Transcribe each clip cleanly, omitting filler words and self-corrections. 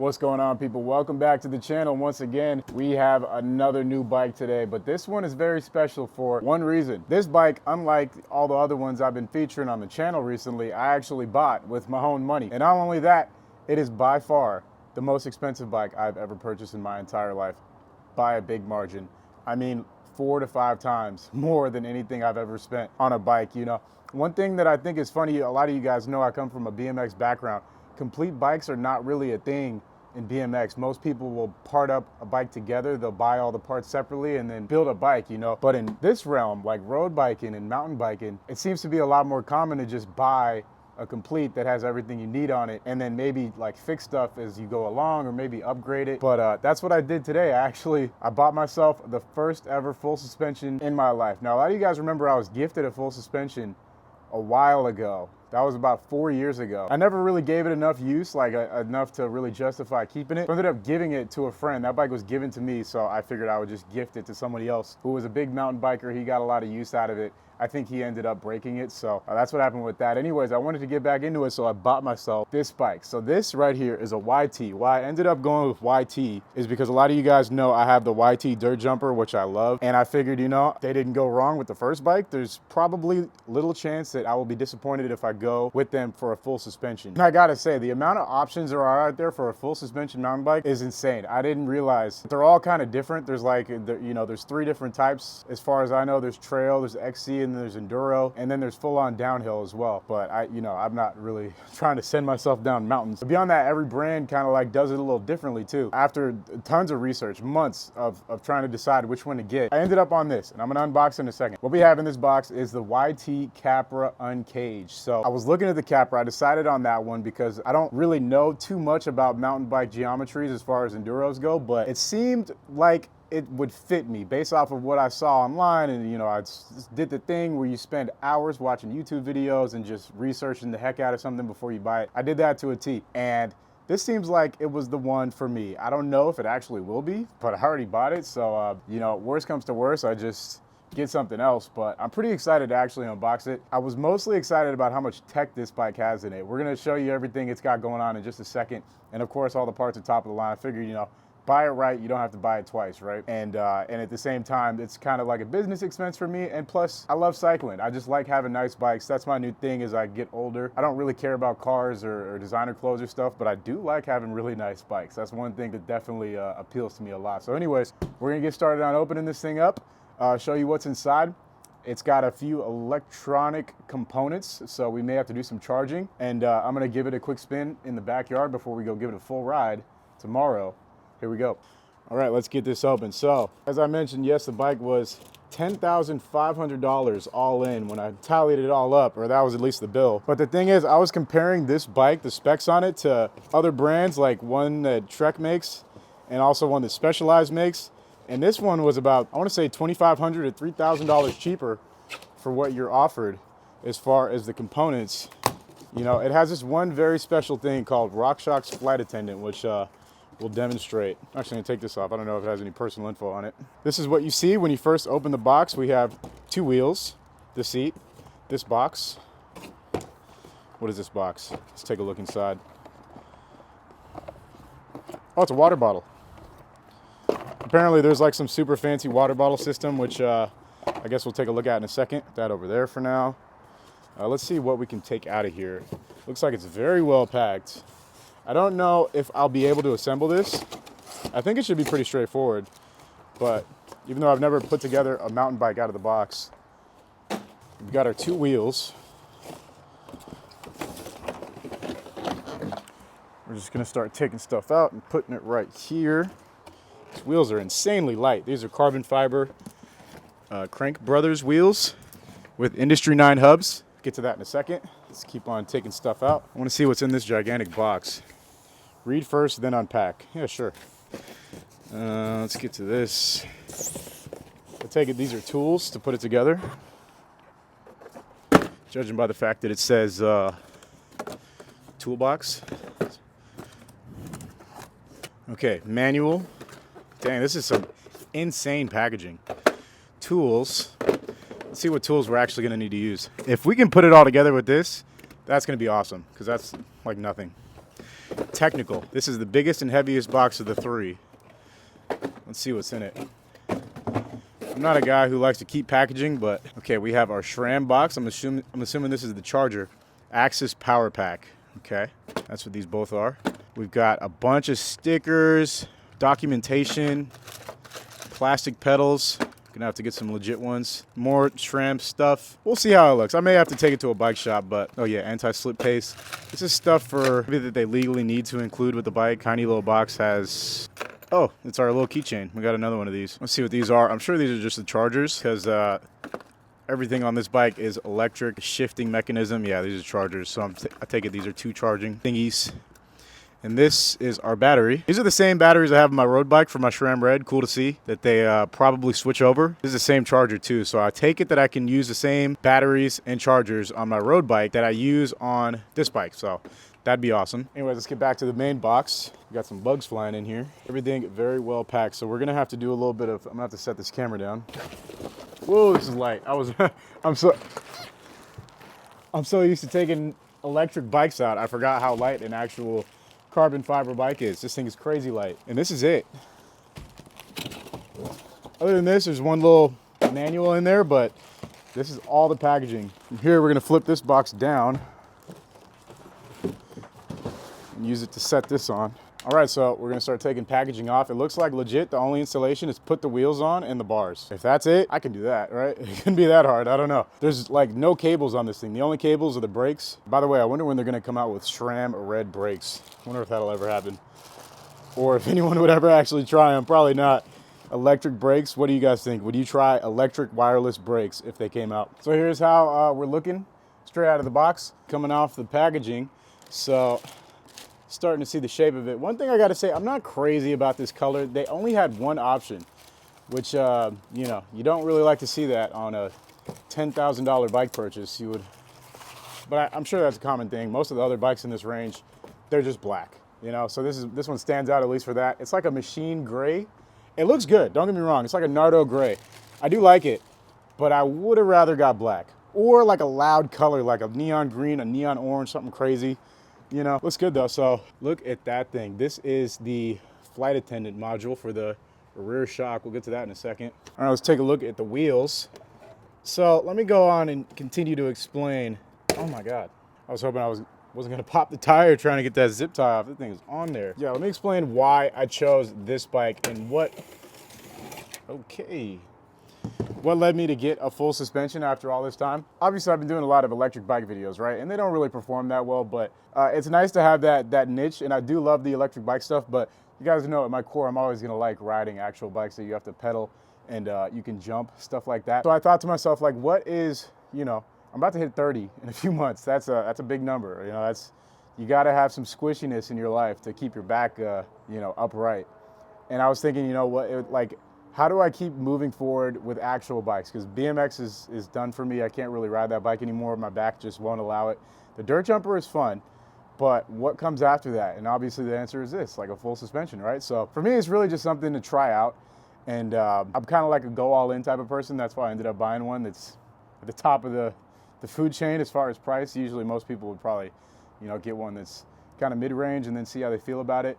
What's going on, people? Welcome back to the channel. Once again, we have another new bike today, but this one is very special for one reason. This bike, unlike all the other ones I've been featuring on the channel recently, I actually bought with my own money. And not only that, it is by far the most expensive bike I've ever purchased in my entire life, by a big margin. I mean, 4 to 5 times more than anything I've ever spent on a bike. You know, one thing that I think is funny, a lot of you guys know I come from a BMX background. Complete bikes are not really a thing in BMX. Most people will part up a bike together. They'll buy all the parts separately and then build a bike, you know. But in this realm, like road biking and mountain biking, it seems to be a lot more common to just buy a complete that has everything you need on it and then maybe like fix stuff as you go along or maybe upgrade it. But that's what I did today. I bought myself the first ever full suspension in my life. Now, a lot of you guys remember I was gifted a full suspension a while ago. That was about 4 years ago. I never really gave it enough use, like enough to really justify keeping it. I ended up giving it to a friend. That bike was given to me, so I figured I would just gift it to somebody else who was a big mountain biker. He got a lot of use out of it. I think he ended up breaking it, so that's what happened with that. Anyways, I wanted to get back into it, so I bought myself this bike. So this right here is a YT. Why I ended up going with YT is because a lot of you guys know I have the YT dirt jumper, which I love, and I figured, you know, they didn't go wrong with the first bike. There's probably little chance that I will be disappointed if I go with them for a full suspension. And I gotta say, the amount of options there are out there for a full suspension mountain bike is insane. I didn't realize they're all kind of different. There's like, you know, there's 3 different types. As far as I know, there's trail, there's XC, and there's enduro, and then there's full-on downhill as well. But I'm not really trying to send myself down mountains. But beyond that, every brand kind of like does it a little differently too. After tons of research, months of trying to decide which one to get, I ended up on this, and I'm gonna unbox in a second. What we have in this box is the YT CAPRA UNCAGED. So I was looking at the CAPRA. I decided on that one because I don't really know too much about mountain bike geometries as far as enduros go, but it seemed like it would fit me based off of what I saw online. And you know, I did the thing where you spend hours watching YouTube videos and just researching the heck out of something before you buy it. I did that to a T, and this seems like it was the one for me. I don't know if it actually will be, but I already bought it, so you know, worst comes to worst, I just get something else. But I'm pretty excited to actually unbox it. I was mostly excited about how much tech this bike has in it. We're gonna show you everything it's got going on in just a second, and of course all the parts are top of the line. I figured, you know, buy it right, you don't have to buy it twice, right? And at the same time, it's kind of like a business expense for me, and plus I love cycling. I just like having nice bikes. That's my new thing as I get older. I don't really care about cars or designer clothes or stuff, but I do like having really nice bikes. That's one thing that definitely appeals to me a lot. So anyways, we're gonna get started on opening this thing up, show you what's inside. It's got a few electronic components, so we may have to do some charging, and I'm gonna give it a quick spin in the backyard before we go give it a full ride tomorrow. Here we go. All right, let's get this open. So, as I mentioned, yes, the bike was $10,500 all in when I tallied it all up, or that was at least the bill. But the thing is, I was comparing this bike, the specs on it, to other brands, like one that Trek makes and also one that Specialized makes. And this one was about, I want to say $2,500 to $3,000 cheaper for what you're offered as far as the components. You know, it has this one very special thing called RockShox Flight Attendant, which we'll demonstrate. Actually, I'm gonna take this off. I don't know if it has any personal info on it. This is what you see when you first open the box. We have 2 wheels, the seat, this box. What is this box? Let's take a look inside. Oh, it's a water bottle. Apparently there's like some super fancy water bottle system, which I guess we'll take a look at in a second. Put that over there for now. Let's see what we can take out of here. Looks like it's very well packed. I don't know if I'll be able to assemble this. I think it should be pretty straightforward, but even though I've never put together a mountain bike out of the box, we've got our 2 wheels. We're just gonna start taking stuff out and putting it right here. These wheels are insanely light. These are carbon fiber Crank Brothers wheels with Industry 9 hubs. Get to that in a second. Let's keep on taking stuff out. I want to see what's in this gigantic box. Read first, then unpack. Yeah, sure. Let's get to this. I take it these are tools to put it together. Judging by the fact that it says toolbox. Okay, manual. Dang, this is some insane packaging. Tools. Let's see what tools we're actually going to need to use. If we can put it all together with this, that's going to be awesome, because that's like nothing. technical. This is the biggest and heaviest box of the three. Let's see what's in it. I'm not a guy who likes to keep packaging, but okay, we have our SRAM box. I'm assuming this is the charger. Axis power pack. Okay, that's what these both are. We've got a bunch of stickers, documentation, plastic pedals. Gonna have to get some legit ones. More SRAM stuff. We'll see how it looks. I may have to take it to a bike shop, but oh yeah, anti-slip paste. This is stuff for maybe that they legally need to include with the bike. Tiny little box has, oh, it's our little keychain. We got another one of these. Let's see what these are. I'm sure these are just the chargers because everything on this bike is electric shifting mechanism. Yeah, these are chargers. So I take it these are 2 charging thingies. And this is our battery. These are the same batteries I have on my road bike for my SRAM Red. Cool to see that they probably switch over. This is the same charger too. So I take it that I can use the same batteries and chargers on my road bike that I use on this bike. So that'd be awesome. Anyways, let's get back to the main box. We got some bugs flying in here. Everything very well packed. So we're gonna have to do a little bit of, I'm gonna have to set this camera down. Whoa, this is light. I'm so used to taking electric bikes out. I forgot how light an actual carbon fiber bike is. This thing is crazy light. And this is it. Other than this, there's one little manual in there, but this is all the packaging. From here, we're gonna flip this box down and use it to set this on. All right, so we're gonna start taking packaging off. It looks like legit the only installation is put the wheels on and the bars. If that's it, I can do that, right? It couldn't be that hard, I don't know. There's like no cables on this thing. The only cables are the brakes. By the way, I wonder when they're gonna come out with SRAM red brakes. I wonder if that'll ever happen. Or if anyone would ever actually try them, probably not. Electric brakes, what do you guys think? Would you try electric wireless brakes if they came out? So here's how we're looking straight out of the box, coming off the packaging. So, starting to see the shape of it. One thing I gotta say, I'm not crazy about this color. They only had one option, which, you know, you don't really like to see that on a $10,000 bike purchase. But I'm sure that's a common thing. Most of the other bikes in this range, they're just black, you know? So this one stands out at least for that. It's like a machine gray. It looks good, don't get me wrong. It's like a Nardo gray. I do like it, but I would have rather got black. Or like a loud color, like a neon green, a neon orange, something crazy. You know, looks good though. So look at that thing. This is the flight attendant module for the rear shock. We'll get to that in a second. All right, let's take a look at the wheels. So let me go on and continue to explain. Oh my God. I was hoping I wasn't gonna pop the tire trying to get that zip tie off. That thing is on there. Yeah, let me explain why I chose this bike and what led me to get a full suspension after all this time. Obviously, I've been doing a lot of electric bike videos, right? And they don't really perform that well, but it's nice to have that niche, and I do love the electric bike stuff, but you guys know at my core, I'm always gonna like riding actual bikes that you have to pedal and you can jump, stuff like that. So I thought to myself, like, what is, you know, I'm about to hit 30 in a few months. That's a big number, you know, you gotta have some squishiness in your life to keep your back, you know, upright. And I was thinking, you know what, how do I keep moving forward with actual bikes? Because BMX is done for me. I can't really ride that bike anymore. My back just won't allow it. The dirt jumper is fun, but what comes after that? And obviously the answer is this, like a full suspension, right? So for me, it's really just something to try out. And I'm kind of like a go all in type of person. That's why I ended up buying one that's at the top of the food chain as far as price. Usually most people would probably, you know, get one that's kind of mid-range and then see how they feel about it.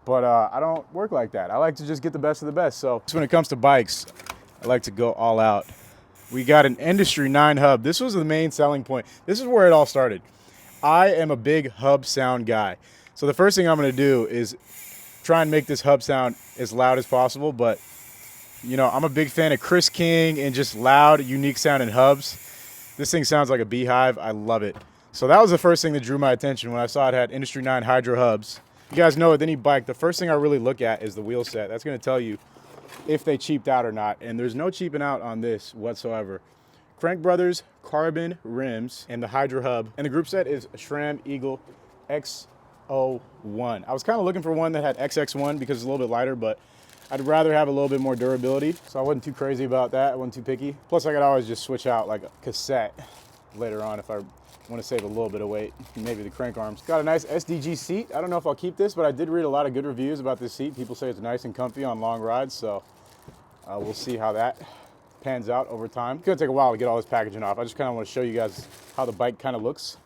But I don't work like that. I like to just get the best of the best. So when it comes to bikes, I like to go all out. We got an Industry 9 hub. This was the main selling point. This is where it all started. I am a big hub sound guy. So the first thing I'm gonna do is try and make this hub sound as loud as possible. But, you know, I'm a big fan of Chris King and just loud, unique sounding hubs. This thing sounds like a beehive. I love it. So that was the first thing that drew my attention when I saw it had Industry 9 Hydro hubs. You guys know with any bike, the first thing I really look at is the wheel set. That's going to tell you if they cheaped out or not. And there's no cheaping out on this whatsoever. Crank Brothers carbon rims and the Hydro hub. And the group set is a SRAM Eagle X01. I was kind of looking for one that had XX1 because it's a little bit lighter, but I'd rather have a little bit more durability. So I wasn't too crazy about that. I wasn't too picky. Plus I could always just switch out like a cassette later on if I want to save a little bit of weight, maybe the crank arms. Got a nice SDG seat. I don't know if I'll keep this, but I did read a lot of good reviews about this seat. People say it's nice and comfy on long rides, so we'll see how that pans out over time. It's gonna take a while to get all this packaging off. I just kind of want to show you guys how the bike kind of looks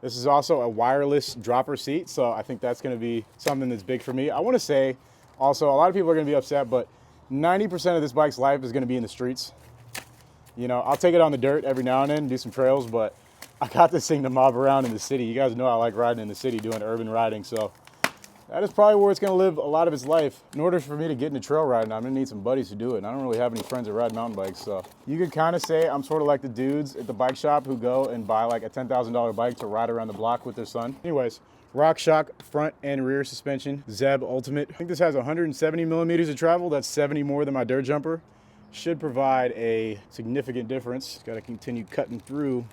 This is also a wireless dropper seat, so I think that's gonna be something that's big for me. I wanna say, also, a lot of people are gonna be upset, but 90% of this bike's life is gonna be in the streets. You know, I'll take it on the dirt every now and then, do some trails, but I got this thing to mob around in the city. You guys know I like riding in the city, doing urban riding, so that is probably where it's gonna live a lot of its life. In order for me to get into trail riding, I'm gonna need some buddies to do it. And I don't really have any friends that ride mountain bikes, so you could kind of say I'm sort of like the dudes at the bike shop who go and buy like a $10,000 bike to ride around the block with their son. Anyways, RockShox front and rear suspension, Zeb Ultimate. I think this has 170 millimeters of travel. That's 70 more than my dirt jumper. Should provide a significant difference. Got to continue cutting through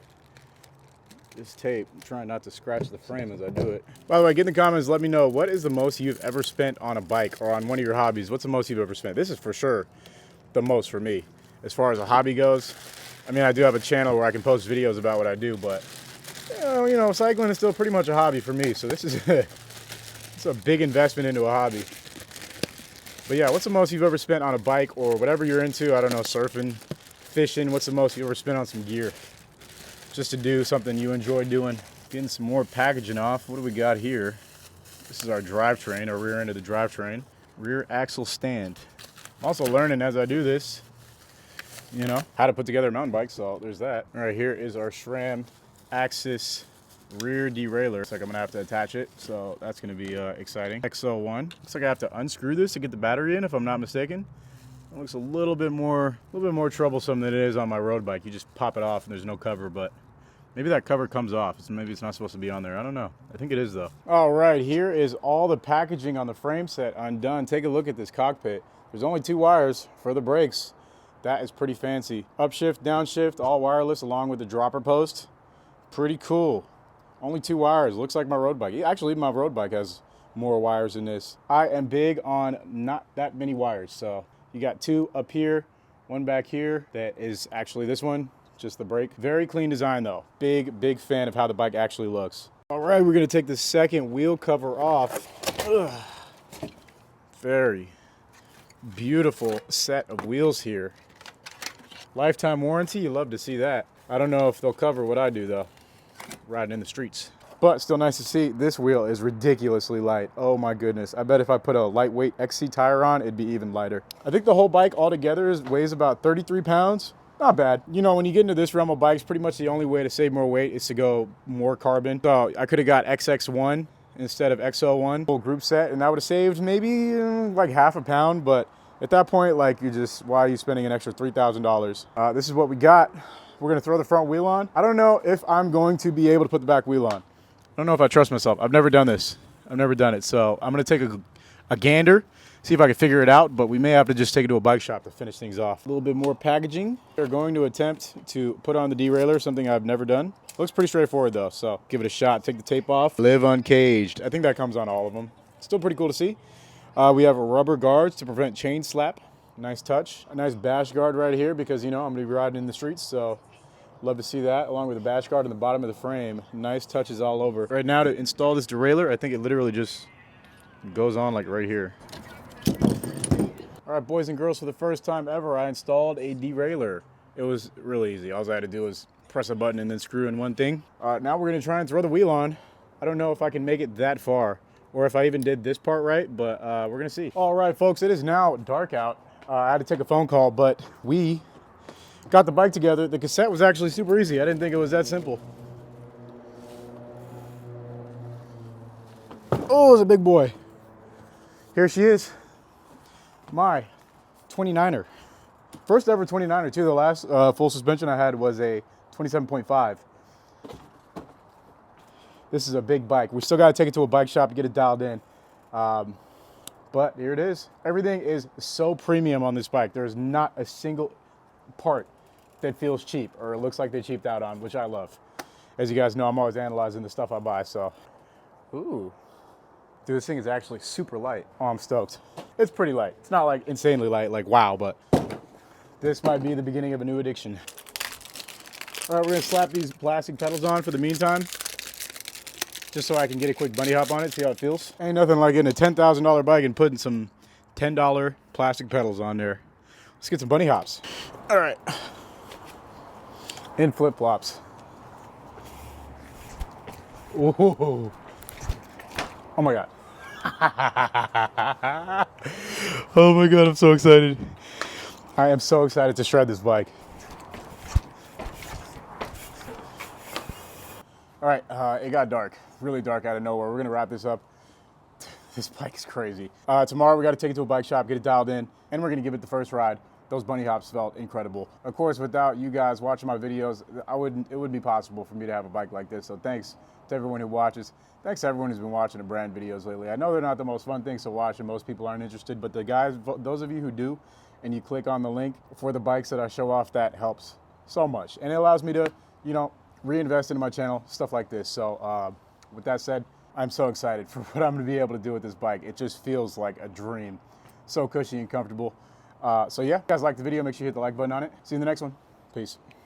this tape. I'm trying not to scratch the frame as I do it. By the way, get in the comments, let me know, what is the most you've ever spent on a bike or on one of your hobbies? What's the most you've ever spent? This is for sure the most for me. As far as a hobby goes, I mean, I do have a channel where I can post videos about what I do, but you know, cycling is still pretty much a hobby for me. So this is it's a big investment into a hobby. But yeah, what's the most you've ever spent on a bike or whatever you're into? I don't know, surfing, fishing. What's the most you ever spent on some gear? Just to do something you enjoy doing. Getting some more packaging off. What do we got here? This is our drivetrain, our rear end of the drivetrain. Rear axle stand. I'm also learning as I do this, you know, how to put together a mountain bike, so there's that. All right, here is our SRAM Axis rear derailleur. Looks like I'm gonna have to attach it, so that's gonna be exciting. XO1. Looks like I have to unscrew this to get the battery in, if I'm not mistaken. It looks a little bit more troublesome than it is on my road bike. You just pop it off and there's no cover, but maybe that cover comes off. Maybe it's not supposed to be on there. I don't know. I think it is though. All right, here is all the packaging on the frame set undone. Take a look at this cockpit. There's only 2 wires for the brakes. That is pretty fancy. Upshift, downshift, all wireless along with the dropper post. Pretty cool. Only 2 wires. Looks like my road bike. Actually, my road bike has more wires than this. I am big on not that many wires, so you got 2 up here, 1 back here. That is actually this one, just the brake. Very clean design though. Big fan of how the bike actually looks. All right, we're gonna take the second wheel cover off. Ugh. Very beautiful set of wheels here. Lifetime warranty, you love to see that. I don't know if they'll cover what I do though, riding in the streets. But still nice to see. This wheel is ridiculously light. Oh my goodness. I bet if I put a lightweight XC tire on, it'd be even lighter. I think the whole bike altogether weighs about 33 pounds. Not bad. You know, when you get into this realm of bikes, pretty much the only way to save more weight is to go more carbon. So I could have got XX1 instead of XO1, full group set, and that would have saved maybe like half a pound. But at that point, like, why are you spending an extra $3,000? This is what we got. We're gonna throw the front wheel on. I don't know if I'm going to be able to put the back wheel on. I don't know if I trust myself. I've never done this. I've never done it. So I'm gonna take a gander, see if I can figure it out, but we may have to just take it to a bike shop to finish things off. A little bit more packaging. We're going to attempt to put on the derailleur, something I've never done. Looks pretty straightforward though, so give it a shot. Take the tape off. Live uncaged. I think that comes on all of them. Still pretty cool to see. We have rubber guards to prevent chain slap. Nice touch. A nice bash guard right here because, you know, I'm gonna be riding in the streets, so love to see that, along with the bash guard on the bottom of the frame. Nice touches all over. Right now, to install this derailleur, I think it literally just goes on like right here. All right, boys and girls, for the first time ever, I installed a derailleur. It was really easy. All I had to do was press a button and then screw in one thing. Now we're gonna try and throw the wheel on. I don't know if I can make it that far or if I even did this part right, but we're gonna see. All right, folks, it is now dark out. I had to take a phone call, but we got the bike together. The cassette was actually super easy. I didn't think it was that simple. Oh, it's a big boy. Here she is. My 29er. First ever 29er too. The last full suspension I had was a 27.5. This is a big bike. We still got to take it to a bike shop and get it dialed in. But here it is. Everything is so premium on this bike. There's not a single part that feels cheap or looks like they cheaped out on, which I love. As you guys know, I'm always analyzing the stuff I buy, so. Ooh. Dude, this thing is actually super light. Oh, I'm stoked. It's pretty light. It's not like insanely light, like wow, but this might be the beginning of a new addiction. All right, we're gonna slap these plastic pedals on for the meantime, just so I can get a quick bunny hop on it, see how it feels. Ain't nothing like getting a $10,000 bike and putting some $10 plastic pedals on there. Let's get some bunny hops. All right. In flip-flops. Ooh. Oh my God. Oh my God, I'm so excited. I am so excited to shred this bike. All right, it got dark, really dark out of nowhere. We're gonna wrap this up. This bike is crazy. Tomorrow we gotta take it to a bike shop, get it dialed in, and we're gonna give it the first ride. Those bunny hops felt incredible. Of course, without you guys watching my videos, it wouldn't be possible for me to have a bike like this. So thanks to everyone who watches. Thanks to everyone who's been watching the brand videos lately. I know they're not the most fun things to watch and most people aren't interested, but the guys, those of you who do, and you click on the link for the bikes that I show off, that helps so much. And it allows me to, you know, reinvest into my channel, stuff like this. So with that said, I'm so excited for what I'm gonna be able to do with this bike. It just feels like a dream. So cushy and comfortable. So yeah, if you guys like the video, make sure you hit the like button on it. See you in the next one. Peace.